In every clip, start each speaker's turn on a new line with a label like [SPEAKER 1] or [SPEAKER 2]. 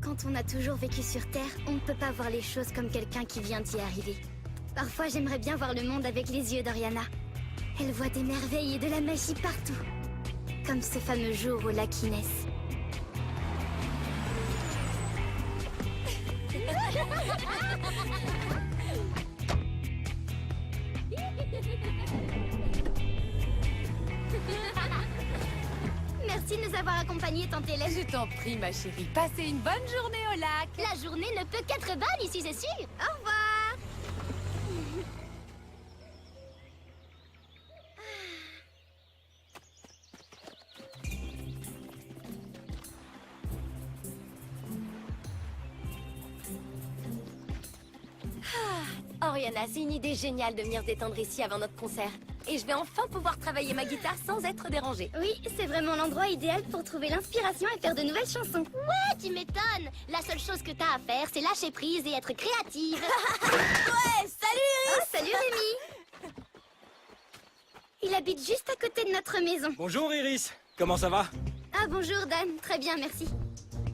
[SPEAKER 1] Quand on a toujours vécu sur Terre, on ne peut pas voir les choses comme quelqu'un qui vient d'y arriver. Parfois, j'aimerais bien voir le monde avec les yeux d'Oriana. Elle voit des merveilles et de la magie partout. Comme ce fameux jour au lac Inès. Merci de nous avoir accompagnés, Tante Hélène.
[SPEAKER 2] Je t'en prie, ma chérie. Passez une bonne journée au lac.
[SPEAKER 1] La journée ne peut qu'être bonne ici, c'est sûr. Au revoir.
[SPEAKER 3] Oriana, c'est une idée géniale de venir se détendre ici avant notre concert. Et je vais enfin pouvoir travailler ma guitare sans être dérangée.
[SPEAKER 1] Oui, c'est vraiment l'endroit idéal pour trouver l'inspiration et faire de nouvelles chansons.
[SPEAKER 4] Ouais, tu m'étonnes. La seule chose que t'as à faire, c'est lâcher prise et être créative.
[SPEAKER 3] Ouais, salut Iris!
[SPEAKER 1] Oh, salut Rémi. Il habite juste à côté de notre maison.
[SPEAKER 5] Bonjour Iris, comment ça va?
[SPEAKER 1] Ah bonjour Dan, très bien, merci.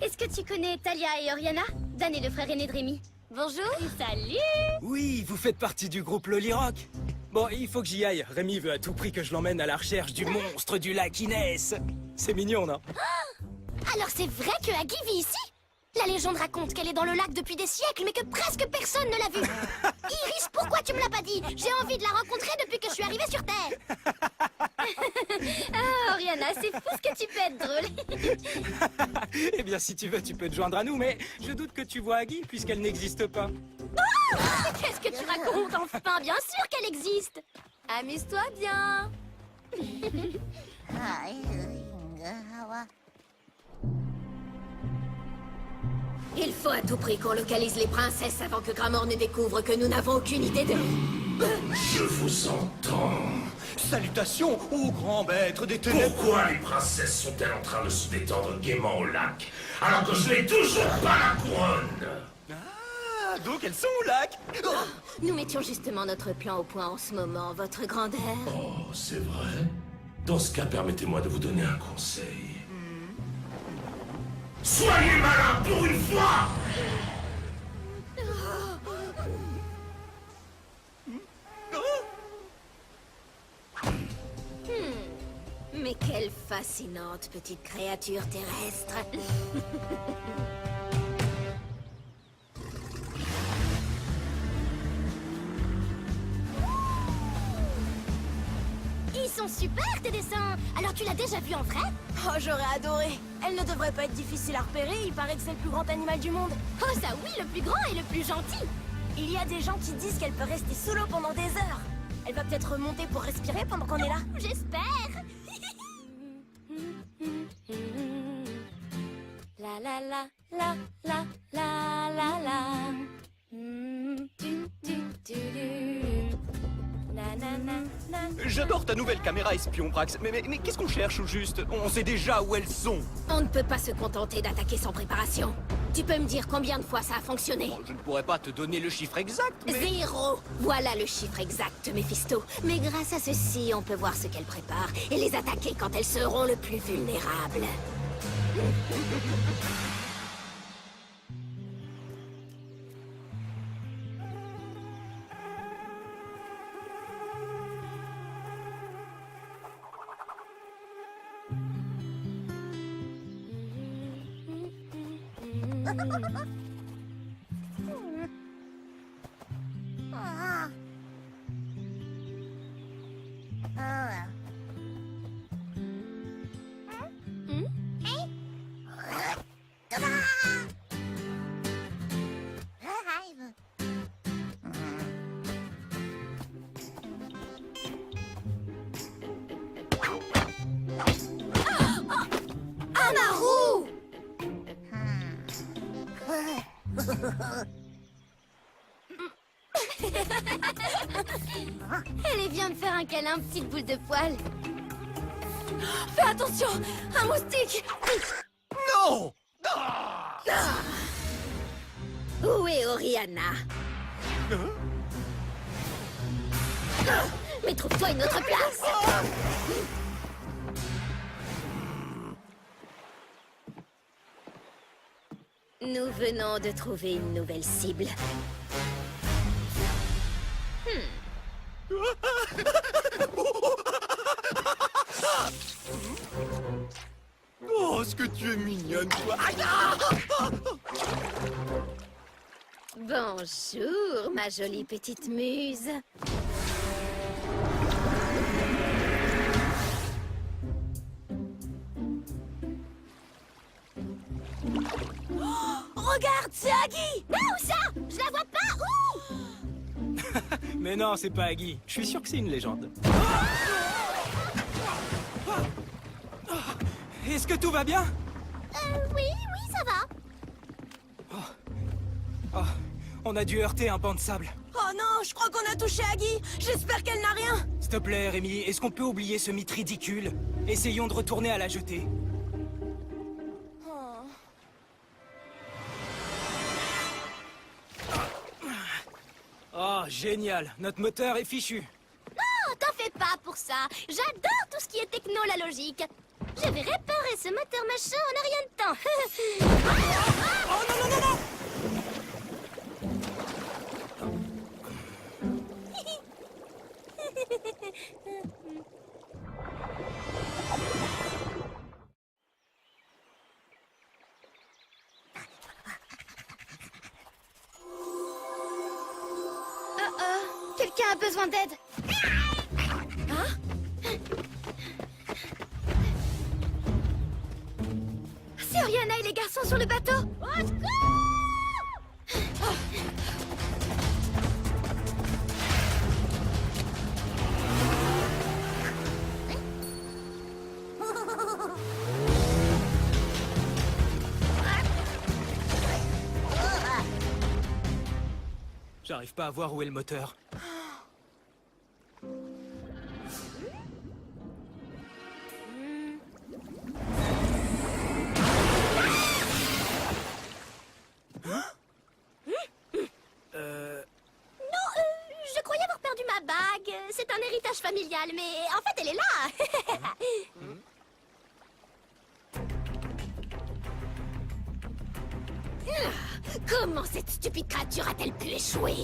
[SPEAKER 1] Est-ce que tu connais Talia et Oriana? Dan est le frère aîné de Rémi.
[SPEAKER 3] Bonjour!
[SPEAKER 4] Salut.
[SPEAKER 5] Oui, vous faites partie du groupe Loli Rock. Bon, il faut que j'y aille. Rémi veut à tout prix que je l'emmène à la recherche du monstre du lac Inès. C'est mignon, non?
[SPEAKER 4] Alors c'est vrai que Aggie vit ici? La légende raconte qu'elle est dans le lac depuis des siècles, mais que presque personne ne l'a vue. Iris, pourquoi tu me l'as pas dit? J'ai envie de la rencontrer depuis que je suis arrivée sur Terre.
[SPEAKER 1] Ah Oriana, c'est fou ce que tu peux être drôle.
[SPEAKER 5] Eh bien, si tu veux, tu peux te joindre à nous, mais je doute que tu vois Aggie puisqu'elle n'existe pas.
[SPEAKER 4] Qu'est-ce que tu racontes? Enfin, bien sûr qu'elle existe.
[SPEAKER 3] Amuse-toi bien!
[SPEAKER 6] Il faut à tout prix qu'on localise les princesses avant que Gramor ne découvre que nous n'avons aucune idée de...
[SPEAKER 7] Je vous entends.
[SPEAKER 8] Salutations au grand maître des ténèbres.
[SPEAKER 7] Pourquoi les princesses sont-elles en train de se détendre gaiement au lac, alors que je n'ai toujours pas la couronne?
[SPEAKER 8] Ah, donc elles sont au lac. Oh,
[SPEAKER 6] Nous mettions justement notre plan au point en ce moment, votre grandeur.
[SPEAKER 7] Oh, c'est vrai? Dans ce cas, permettez-moi de vous donner un conseil. Soyez malin pour une fois!
[SPEAKER 6] Mais quelle fascinante petite créature terrestre.
[SPEAKER 4] Ils sont super tes dessins. Alors tu l'as déjà vu en vrai?
[SPEAKER 3] Oh, j'aurais adoré. Elle ne devrait pas être difficile à repérer, il paraît que c'est le plus grand animal du monde.
[SPEAKER 4] Oh ça oui, le plus grand et le plus gentil.
[SPEAKER 3] Il y a des gens qui disent qu'elle peut rester sous l'eau pendant des heures. Elle va peut-être remonter pour respirer pendant qu'on est là.
[SPEAKER 4] J'espère.
[SPEAKER 3] La la la la la la la la. Du, du, du, du. Na, na, na, na.
[SPEAKER 8] J'adore ta nouvelle caméra espion, Brax. Mais qu'est-ce qu'on cherche au juste? On sait déjà où elles sont.
[SPEAKER 6] On ne peut pas se contenter d'attaquer sans préparation. Tu peux me dire combien de fois ça a fonctionné?
[SPEAKER 8] Bon, je ne pourrais pas te donner le chiffre exact, mais...
[SPEAKER 6] 0! Voilà le chiffre exact, Méphisto. Mais grâce à ceci, on peut voir ce qu'elles préparent et les attaquer quand elles seront le plus vulnérables.
[SPEAKER 1] Allez, viens me faire un câlin, petite boule de poil.
[SPEAKER 3] Fais attention! Un moustique!
[SPEAKER 8] Non!
[SPEAKER 6] Où est Oriana? Mais trouve-toi une autre place! Nous venons de trouver une nouvelle cible.
[SPEAKER 8] Oh, ce que tu es mignonne, toi.
[SPEAKER 6] Bonjour, ma jolie petite muse.
[SPEAKER 3] Regarde, c'est Aggie!
[SPEAKER 4] Mais où ça? Je la vois pas! Où?
[SPEAKER 5] Mais non, c'est pas Aggie. Je suis sûr que c'est une légende. Est-ce que tout va bien?
[SPEAKER 4] Oui, ça va.
[SPEAKER 5] Oh, on a dû heurter un banc de sable.
[SPEAKER 3] Oh non, je crois qu'on a touché Aggie. J'espère qu'elle n'a rien.
[SPEAKER 5] S'il te plaît, Rémi, est-ce qu'on peut oublier ce mythe ridicule? Essayons de retourner à la jetée. Oh, génial. Notre moteur est fichu.
[SPEAKER 4] Oh, t'en fais pas pour ça. J'adore tout ce qui est techno, la logique. Je vais réparer ce moteur machin en un rien de temps.
[SPEAKER 5] Oh non, non, non, non!
[SPEAKER 1] Quelqu'un a besoin d'aide. C'est Oriana et les garçons sur le bateau.
[SPEAKER 4] Au secours!
[SPEAKER 5] J'arrive pas à voir où est le moteur.
[SPEAKER 4] Je croyais avoir perdu ma bague. C'est un héritage familial, mais en fait, elle est là.
[SPEAKER 6] Comment cette stupide créature a-t-elle pu échouer?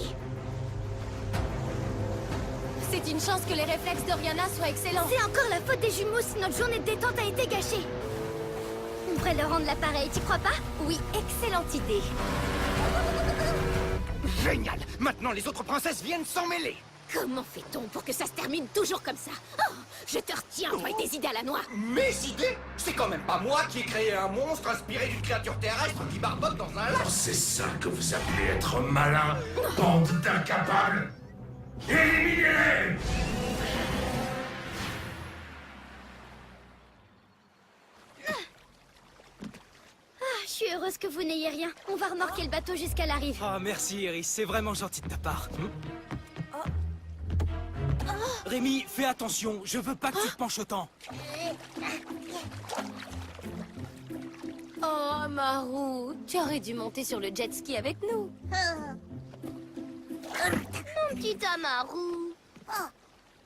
[SPEAKER 3] C'est une chance que les réflexes d'Oriana soient excellents.
[SPEAKER 1] C'est encore la faute des jumeaux si notre journée de détente a été gâchée. On devrait leur rendre l'appareil, t'y crois pas?
[SPEAKER 3] Oui, excellente idée.
[SPEAKER 8] Génial. Maintenant, les autres princesses viennent s'en mêler.
[SPEAKER 6] Comment fait-on pour que ça se termine toujours comme ça? Oh, je te retiens, toi et tes idées à la noix.
[SPEAKER 7] Mes idées? C'est quand même pas moi qui ai créé un monstre inspiré d'une créature terrestre qui barbote dans un lac. C'est ça que vous appelez être malin, bande d'incapables. Éliminez-les!
[SPEAKER 1] Je suis heureuse que vous n'ayez rien. On va remorquer le bateau jusqu'à la rive.
[SPEAKER 5] Oh, merci, Iris. C'est vraiment gentil de ta part. Rémi, fais attention. Je veux pas que tu te penches autant.
[SPEAKER 3] Oh, Maru, tu aurais dû monter sur le jet ski avec nous.
[SPEAKER 4] Mon petit Amaru.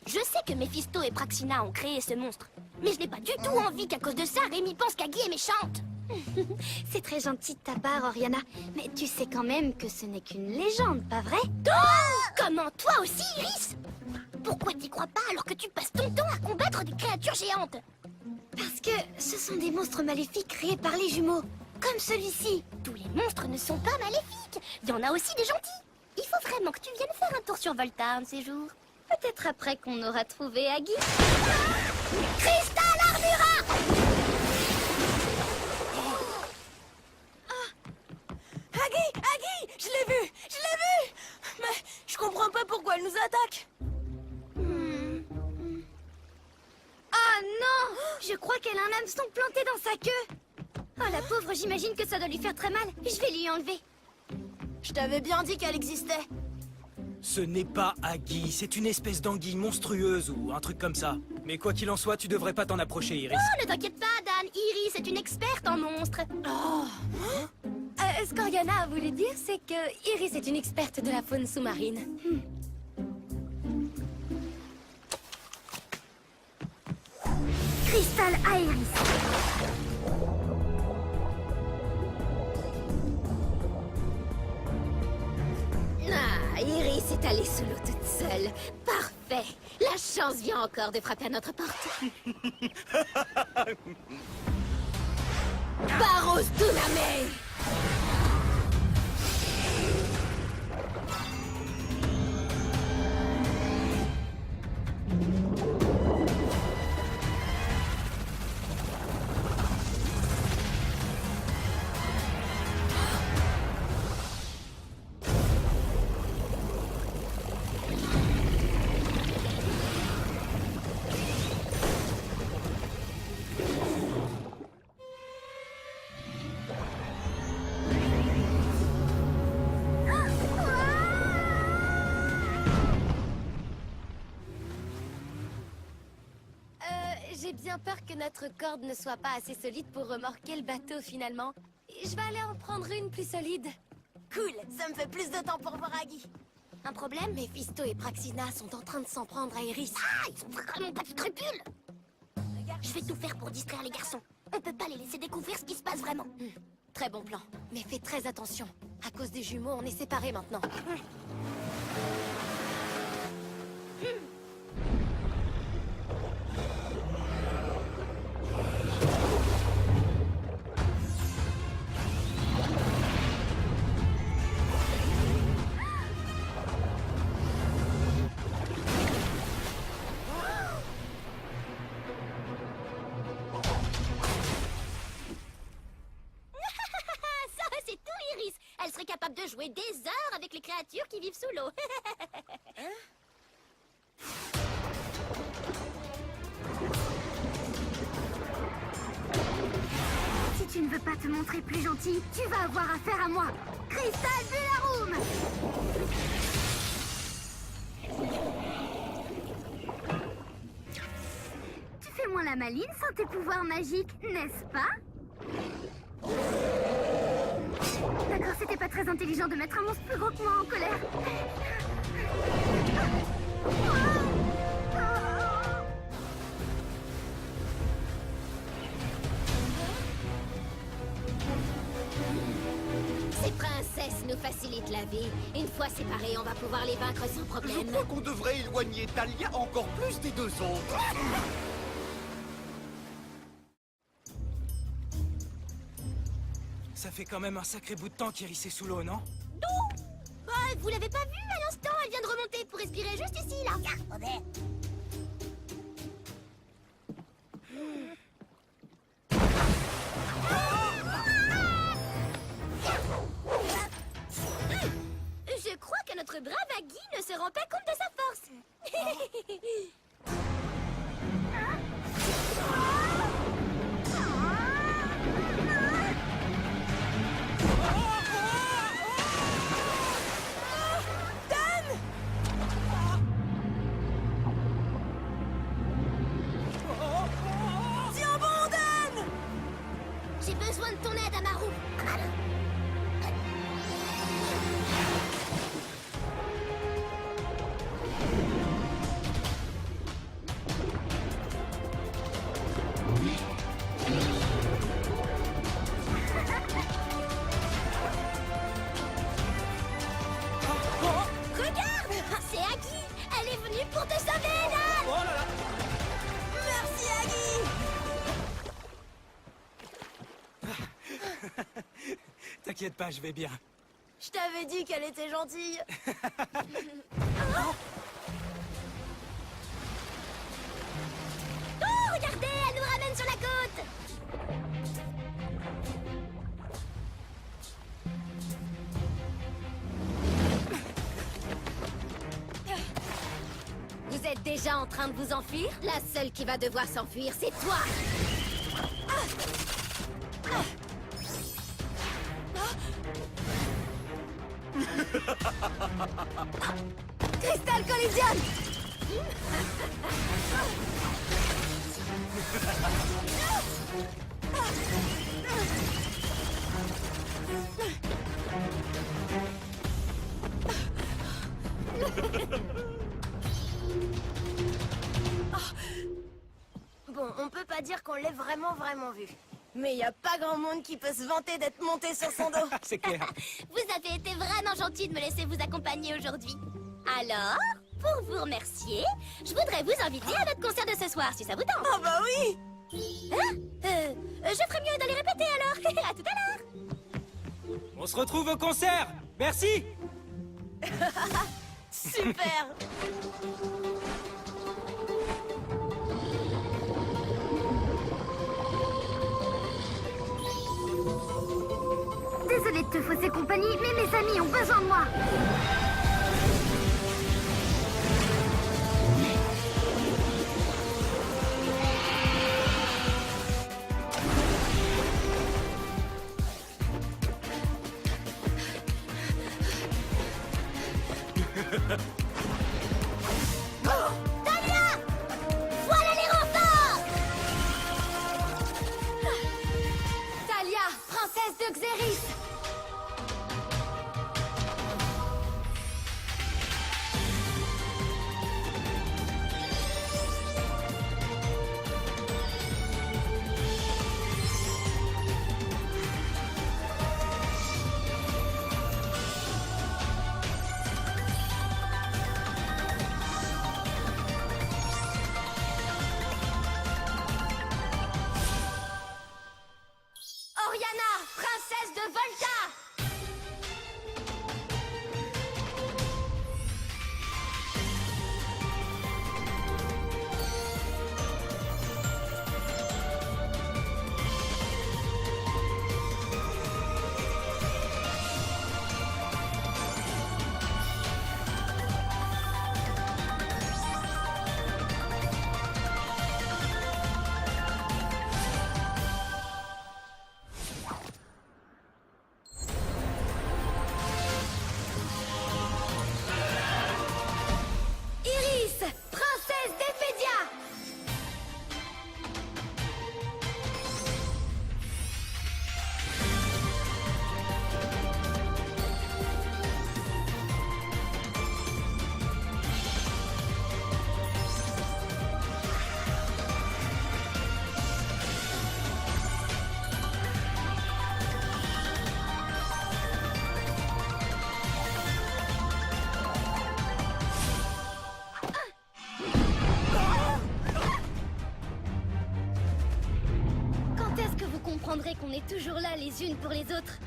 [SPEAKER 4] Je sais que Mephisto et Praxina ont créé ce monstre. Mais je n'ai pas du tout envie qu'à cause de ça, Rémi pense qu'Aggie est méchante.
[SPEAKER 1] C'est très gentil de ta part, Oriana. Mais tu sais quand même que ce n'est qu'une légende, pas vrai?
[SPEAKER 4] Comment toi aussi, Iris? Pourquoi t'y crois pas alors que tu passes ton temps à combattre des créatures géantes?
[SPEAKER 1] Parce que ce sont des monstres maléfiques créés par les jumeaux. Comme celui-ci.
[SPEAKER 4] Tous les monstres ne sont pas maléfiques. Il y en a aussi des gentils. Il faut vraiment que tu viennes faire un tour sur Volta un de ces jours.
[SPEAKER 1] Peut-être après qu'on aura trouvé Aggie.
[SPEAKER 4] Cristal Armura!
[SPEAKER 3] Aggie, je l'ai vue. Mais je comprends pas pourquoi elle nous attaque.
[SPEAKER 1] Oh non! Je crois qu'elle a un hameçon planté dans sa queue. Oh la pauvre, j'imagine que ça doit lui faire très mal. Je vais lui enlever.
[SPEAKER 3] Je t'avais bien dit qu'elle existait.
[SPEAKER 5] Ce n'est pas Aggie. C'est une espèce d'anguille monstrueuse ou un truc comme ça. Mais quoi qu'il en soit, tu devrais pas t'en approcher, Iris.
[SPEAKER 4] Oh, ne t'inquiète pas, Dan. Iris est une experte en monstres.
[SPEAKER 3] Ce qu'Oriana a voulu dire, c'est que Iris est une experte de la faune sous-marine.
[SPEAKER 1] Cristal Iris.
[SPEAKER 6] s'est allée sous l'eau toute seule. Parfait. La chance vient encore de frapper à notre porte. Baros Duname!
[SPEAKER 3] J'ai bien peur que notre corde ne soit pas assez solide pour remorquer le bateau finalement. Je vais aller en prendre une plus solide.
[SPEAKER 4] Cool, ça me fait plus de temps pour voir Aggie. Un problème?
[SPEAKER 3] Mephisto et Praxina sont en train de s'en prendre à Iris.
[SPEAKER 4] Ah, ils ont vraiment pas de scrupules. Je vais tout faire pour distraire les garçons. On peut pas les laisser découvrir ce qui se passe vraiment.
[SPEAKER 3] Très bon plan. Mais fais très attention. À cause des jumeaux, on est séparés maintenant.
[SPEAKER 4] Ça, c'est tout, Iris. Elle serait capable de jouer des heures avec les créatures qui vivent sous l'eau.
[SPEAKER 1] Si tu ne veux pas te montrer plus gentil, tu vas avoir affaire à moi. Crystal Bularum! Tu fais moins la maline sans tes pouvoirs magiques, n'est-ce pas? D'accord, c'était pas très intelligent de mettre un monstre plus gros que moi en colère.
[SPEAKER 6] Ces princesses nous facilitent la vie. Une fois séparés, on va pouvoir les vaincre sans
[SPEAKER 8] Je
[SPEAKER 6] problème.
[SPEAKER 8] crois qu'on devrait éloigner Talia encore plus des deux autres.
[SPEAKER 5] Ça fait quand même un sacré bout de temps qu'Iris est sous l'eau, non?
[SPEAKER 4] Vous l'avez pas vue à l'instant? Elle vient de remonter pour respirer juste ici, là. Regardez. Je crois que notre brave Aggie ne se rend pas compte de sa force. J'ai besoin de ton aide, Amaru. Regarde, c'est Aggie. Elle est venue pour te sauver, Nan.
[SPEAKER 5] Oh là là!
[SPEAKER 4] Merci, Aggie.
[SPEAKER 5] T'inquiète pas, je vais bien.
[SPEAKER 4] Je t'avais dit qu'elle était gentille. Oh, regardez, elle nous ramène sur la côte.
[SPEAKER 6] Vous êtes déjà en train de vous enfuir? La seule qui va devoir s'enfuir, c'est toi!
[SPEAKER 3] Crystal Collision!
[SPEAKER 4] Bon, on peut pas dire qu'on l'ait vraiment vu. Mais y a pas grand monde qui peut se vanter d'être monté sur son dos.
[SPEAKER 5] C'est clair.
[SPEAKER 4] Vous avez été vraiment gentil de me laisser vous accompagner aujourd'hui. Alors, pour vous remercier, je voudrais vous inviter à notre concert de ce soir, si ça vous tente.
[SPEAKER 3] Oh bah oui!
[SPEAKER 4] Hein je ferais mieux d'aller répéter alors. À tout à l'heure.
[SPEAKER 5] On se retrouve au concert. Merci.
[SPEAKER 3] Super!
[SPEAKER 1] Désolée de te fausser compagnie, mais mes amis ont besoin de moi.
[SPEAKER 4] Talia! Voilà les renforts!
[SPEAKER 3] Talia, princesse de Xéris!
[SPEAKER 4] Oriana, princesse de Volta!
[SPEAKER 1] Iris, princesse d'Ephédia. Quand est-ce que vous comprendrez qu'on est toujours là les unes pour les autres?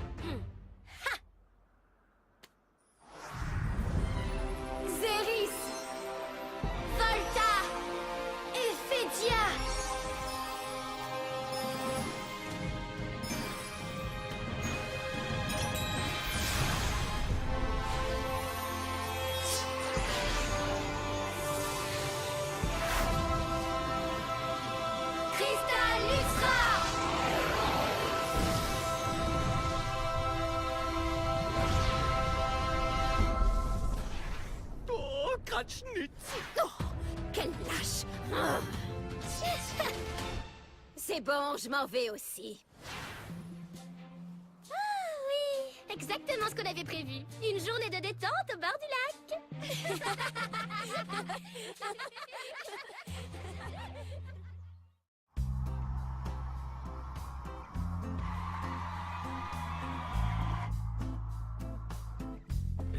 [SPEAKER 4] Xéris! Volta!
[SPEAKER 1] Ephédia.
[SPEAKER 4] Cristal Lustra!
[SPEAKER 8] Oh, Kratchnitz.
[SPEAKER 6] Oh, quelle lâche. Ah. C'est bon, je m'en vais aussi.
[SPEAKER 4] Oui, exactement ce qu'on avait prévu. Une journée de détente au bord du lac.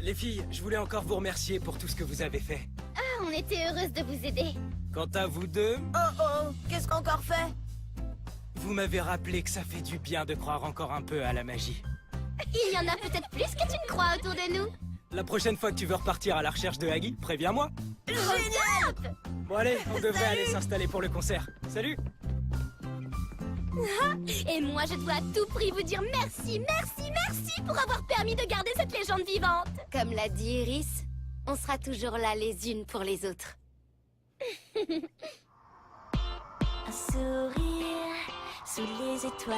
[SPEAKER 5] Les filles, je voulais encore vous remercier pour tout ce que vous avez fait.
[SPEAKER 1] Ah, on était heureuse de vous aider.
[SPEAKER 5] Quant à vous deux,
[SPEAKER 3] Oh oh, qu'est-ce qu'on encore fait?
[SPEAKER 5] vous m'avez rappelé que ça fait du bien de croire encore un peu à la magie.
[SPEAKER 4] Il y en a peut-être plus que tu ne crois autour de nous.
[SPEAKER 5] La prochaine fois que tu veux repartir à la recherche de Hagi, préviens-moi.
[SPEAKER 3] Génial!
[SPEAKER 5] Bon allez, on devrait aller s'installer pour le concert. Salut.
[SPEAKER 4] Et moi, je dois à tout prix vous dire merci, merci, merci pour avoir permis de garder cette légende vivante.
[SPEAKER 6] Comme l'a dit Iris, on sera toujours là les unes pour les autres.
[SPEAKER 9] Un sourire sous les étoiles,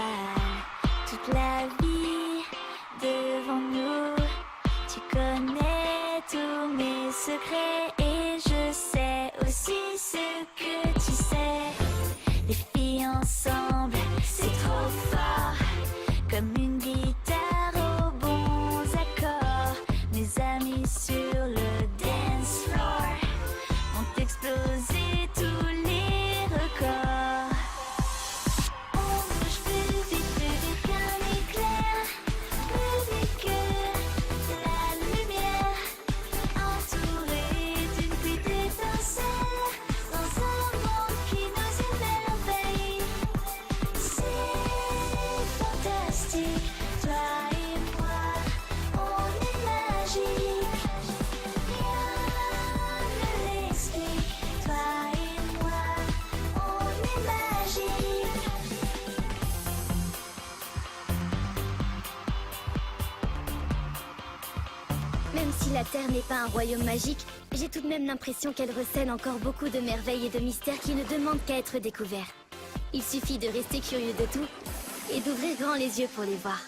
[SPEAKER 9] toute la vie devant nous. Tu connais tous mes secrets et je sais aussi ce que tu sais. Les filles ensemble, c'est trop fort, comme une guitare aux bons accords. Mes amis sur le dance floor ont explosé tous les records. On bouge plus vite qu'un éclair, plus vite que la lumière, entouré
[SPEAKER 1] Même si la Terre n'est pas un royaume magique, j'ai tout de même l'impression qu'elle recèle encore beaucoup de merveilles et de mystères qui ne demandent qu'à être découverts. Il suffit de rester curieux de tout et d'ouvrir grand les yeux pour les voir.